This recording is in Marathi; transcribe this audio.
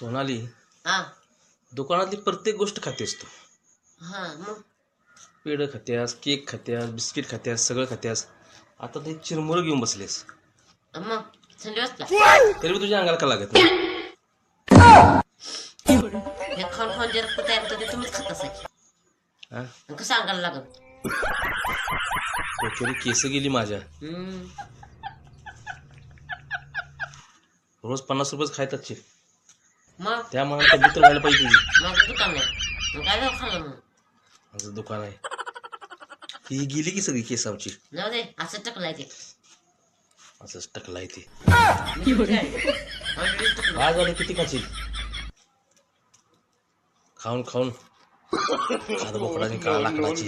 सोनाली, हा दुकानातली प्रत्येक गोष्ट खातेस तू. हा मग पेढं खात्यास, केक खात्यास, बिस्किट खात्यास, सगळं खात्यास. आता ते चिरमुरं घेऊन बसलेस, मग थंडी वाजता तरी तुझ्या अंगाला का लागत नाही? हे खाऊन खाऊन जे रक्त तयार होतं ते तुम्हीच खात असायचे. हा? कसं अंगाला लागत? डोक्यावर केस गेली माझ्या. रोज 50 रुपयेच खायत असशील. मग त्या मनात तब्येत तर व्हायला पाहिजे तुझी. माझं दुकान नाही, मग काय जाऊ खाल्लं मग? माझं दुकान आहे. ही गेली की सगळी केस आमची. जाऊ दे, असं टकलाय ते. असंच टकलाय ते. ऑलरेडी टकलं. आज वाटत किती खाशील? खाऊन खाऊन खाद बोकडाने काळा लाकडाची.